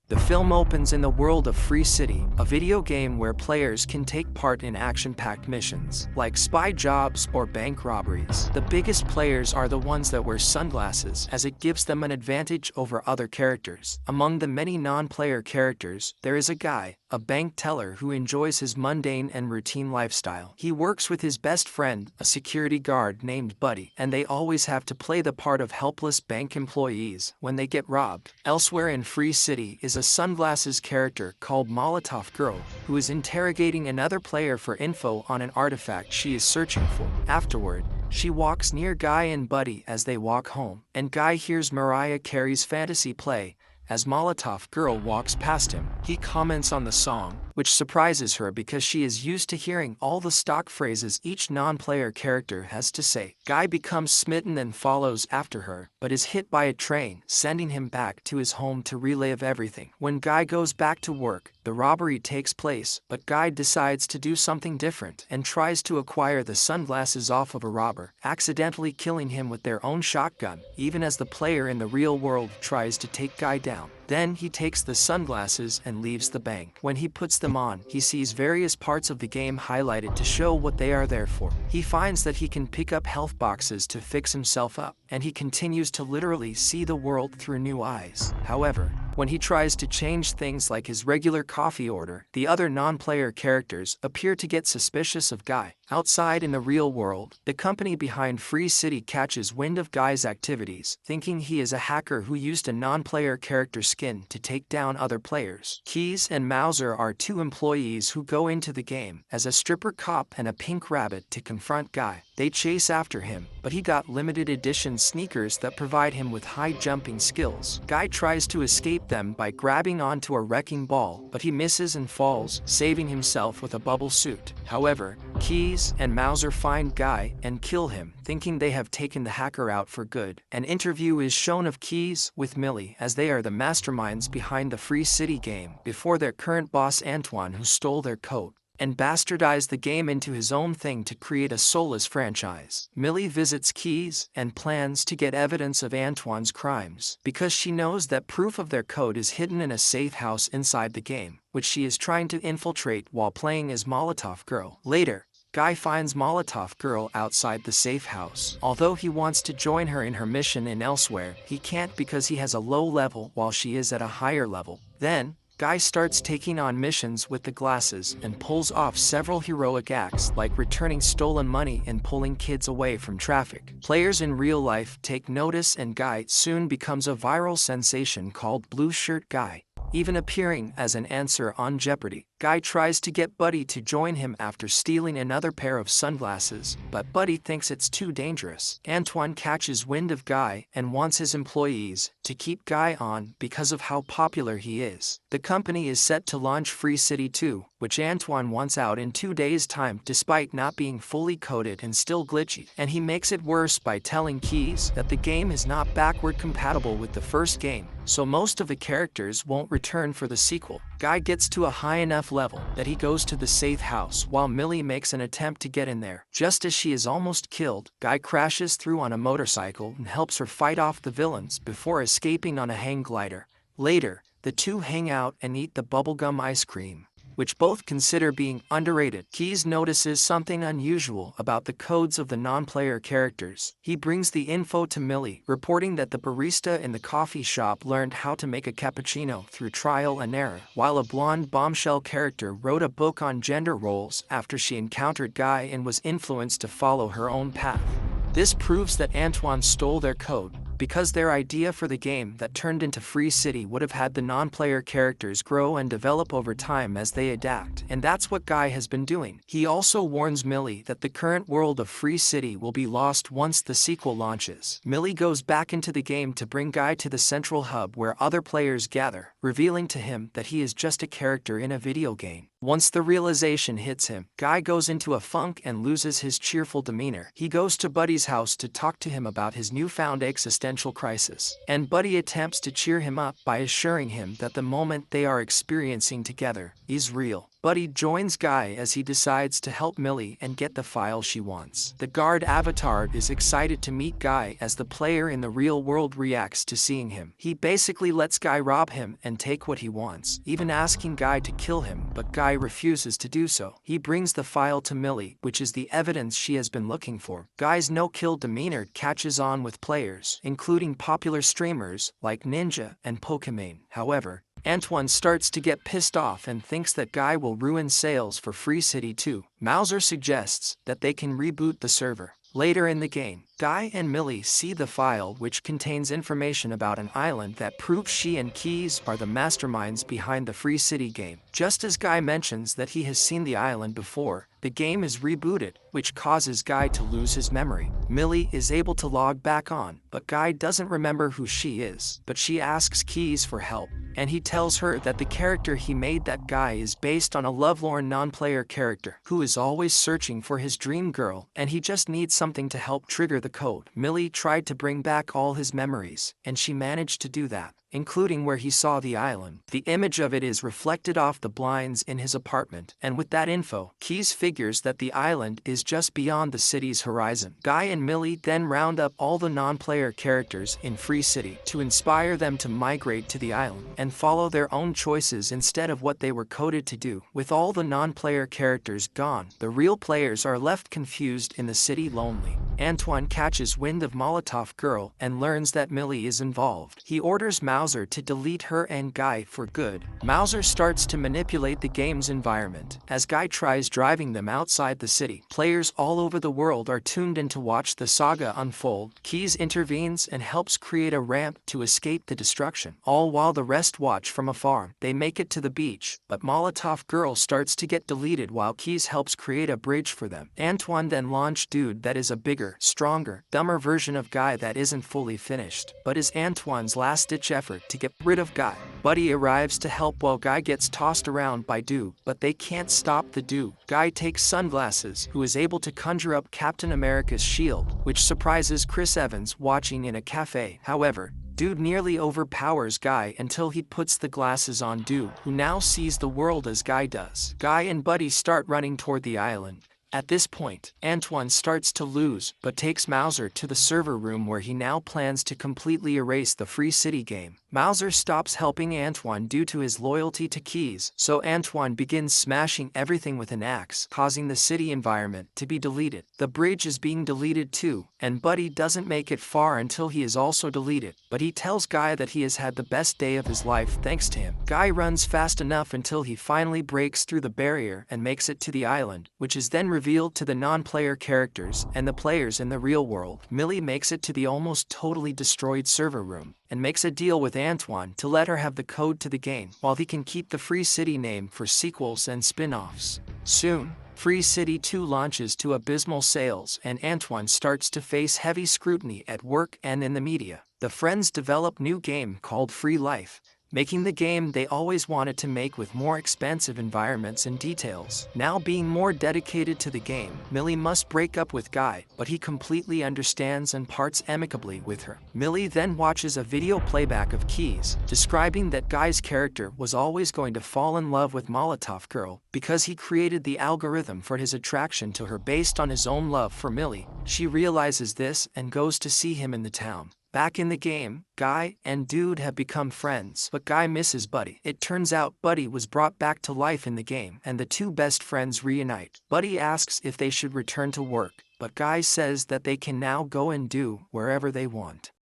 The film opens in the world of Free City, a video game where players can take part in action-packed missions, like spy jobs or bank robberies. The biggest players are the ones that wear sunglasses, as it gives them an advantage over other characters. Among the many non-player characters, there is a guy, a bank teller who enjoys his mundane and routine lifestyle. He works with his best friend, a security guard named Buddy, and they always have to play the part of helpless bank employees when they get robbed. Elsewhere in Free City is a sunglasses character called Molotov Girl, who is interrogating another player for info on an artifact she is searching for. Afterward, she walks near Guy and Buddy as they walk home, and Guy hears Mariah Carey's Fantasy play. As Molotov Girl walks past him, he comments on the song, which surprises her because she is used to hearing all the stock phrases each non-player character has to say. Guy becomes smitten and follows after her, but is hit by a train, sending him back to his home to relive everything. When Guy goes back to work, the robbery takes place, but Guy decides to do something different and tries to acquire the sunglasses off of a robber, accidentally killing him with their own shotgun, even as the player in the real world tries to take Guy down. Then he takes the sunglasses and leaves the bank. When he puts them on, he sees various parts of the game highlighted to show what they are there for. He finds that he can pick up health boxes to fix himself up, and he continues to literally see the world through new eyes. However, when he tries to change things like his regular coffee order, the other non-player characters appear to get suspicious of Guy. Outside in the real world, the company behind Free City catches wind of Guy's activities, thinking he is a hacker who used a non-player character skin to take down other players. Keys and Mauser are two employees who go into the game as a stripper cop and a pink rabbit to confront Guy. They chase after him, but he got limited edition sneakers that provide him with high jumping skills. Guy tries to escape them by grabbing onto a wrecking ball, but he misses and falls, saving himself with a bubble suit. However, Keys and Mauser find Guy and kill him, thinking they have taken the hacker out for good. An interview is shown of Keys with Millie, as they are the masterminds behind the Free City game, before their current boss Antoine, who stole their code and bastardized the game into his own thing to create a soulless franchise. Millie visits Keys and plans to get evidence of Antoine's crimes, because she knows that proof of their code is hidden in a safe house inside the game, which she is trying to infiltrate while playing as Molotov Girl. Later, Guy finds Molotov Girl outside the safe house. Although he wants to join her in her mission in Elsewhere, he can't because he has a low level while she is at a higher level. Then, Guy starts taking on missions with the glasses and pulls off several heroic acts like returning stolen money and pulling kids away from traffic. Players in real life take notice, and Guy soon becomes a viral sensation called Blue Shirt Guy, even appearing as an answer on Jeopardy! Guy tries to get Buddy to join him after stealing another pair of sunglasses, but Buddy thinks it's too dangerous. Antoine catches wind of Guy and wants his employees to keep Guy on because of how popular he is. The company is set to launch Free City 2, which Antoine wants out in 2 days' time despite not being fully coded and still glitchy. And he makes it worse by telling Keys that the game is not backward compatible with the first game, so most of the characters won't return for the sequel. Guy gets to a high enough level that he goes to the safe house while Millie makes an attempt to get in there. Just as she is almost killed, Guy crashes through on a motorcycle and helps her fight off the villains before escaping on a hang glider. Later, the two hang out and eat the bubblegum ice cream, which both consider being underrated. Keys notices something unusual about the codes of the non-player characters. He brings the info to Millie, reporting that the barista in the coffee shop learned how to make a cappuccino through trial and error, while a blonde bombshell character wrote a book on gender roles after she encountered Guy and was influenced to follow her own path. This proves that Antoine stole their code, because their idea for the game that turned into Free City would have had the non-player characters grow and develop over time as they adapt, and that's what Guy has been doing. He also warns Millie that the current world of Free City will be lost once the sequel launches. Millie goes back into the game to bring Guy to the central hub where other players gather, revealing to him that he is just a character in a video game. Once the realization hits him, Guy goes into a funk and loses his cheerful demeanor. He goes to Buddy's house to talk to him about his newfound existential crisis, and Buddy attempts to cheer him up by assuring him that the moment they are experiencing together is real. Buddy joins Guy as he decides to help Millie and get the file she wants. The guard avatar is excited to meet Guy as the player in the real world reacts to seeing him. He basically lets Guy rob him and take what he wants, even asking Guy to kill him, but Guy refuses to do so. He brings the file to Millie, which is the evidence she has been looking for. Guy's no-kill demeanor catches on with players, including popular streamers like Ninja and Pokimane. However, Antoine starts to get pissed off and thinks that Guy will ruin sales for Free City 2. Mauser suggests that they can reboot the server. Later in the game, Guy and Millie see the file, which contains information about an island that proves she and Keys are the masterminds behind the Free City game. Just as Guy mentions that he has seen the island before, the game is rebooted, which causes Guy to lose his memory. Millie is able to log back on, but Guy doesn't remember who she is. But she asks Keys for help, and he tells her that the character he made, that Guy, is based on a lovelorn non-player character who is always searching for his dream girl, and he just needs something to help trigger the code. Millie tried to bring back all his memories, and she managed to do that, including where he saw the island. The image of it is reflected off the blinds in his apartment, and with that info, Keys figures that the island is just beyond the city's horizon. Guy and Millie then round up all the non-player characters in Free City to inspire them to migrate to the island and follow their own choices instead of what they were coded to do. With all the non-player characters gone, the real players are left confused in the city, lonely. Antoine catches wind of Molotov Girl and learns that Millie is involved. He orders Mauser to delete her and Guy for good. Mauser starts to manipulate the game's environment. As Guy tries driving them outside the city, players all over the world are tuned in to watch the saga unfold. Keys intervenes and helps create a ramp to escape the destruction, all while the rest watch from afar. They make it to the beach, but Molotov Girl starts to get deleted while Keys helps create a bridge for them. Antoine then launches Dude, that is a bigger, stronger, dumber version of Guy that isn't fully finished, but is Antoine's last-ditch effort to get rid of Guy. Buddy arrives to help while Guy gets tossed around by Dude, but they can't stop the Dude. Guy takes Sunglasses, who is able to conjure up Captain America's shield, which surprises Chris Evans watching in a cafe. However, Dude nearly overpowers Guy until he puts the glasses on Dude, who now sees the world as Guy does. Guy and Buddy start running toward the island. At this point, Antoine starts to lose, but takes Mauser to the server room where he now plans to completely erase the Free City game. Mauser stops helping Antoine due to his loyalty to Keys, so Antoine begins smashing everything with an axe, causing the city environment to be deleted. The bridge is being deleted too, and Buddy doesn't make it far until he is also deleted, but he tells Guy that he has had the best day of his life thanks to him. Guy runs fast enough until he finally breaks through the barrier and makes it to the island, which is then revealed to the non-player characters and the players in the real world. Millie makes it to the almost totally destroyed server room and makes a deal with Antoine to let her have the code to the game, while he can keep the Free City name for sequels and spin-offs. Soon, Free City 2 launches to abysmal sales, and Antoine starts to face heavy scrutiny at work and in the media. The friends develop new game called Free Life, making the game they always wanted to make with more expansive environments and details. Now being more dedicated to the game, Millie must break up with Guy, but he completely understands and parts amicably with her. Millie then watches a video playback of Keys, describing that Guy's character was always going to fall in love with Molotov Girl because he created the algorithm for his attraction to her based on his own love for Millie. She realizes this and goes to see him in the town. Back in the game, Guy and Dude have become friends, but Guy misses Buddy. It turns out Buddy was brought back to life in the game, and the two best friends reunite. Buddy asks if they should return to work, but Guy says that they can now go and do wherever they want.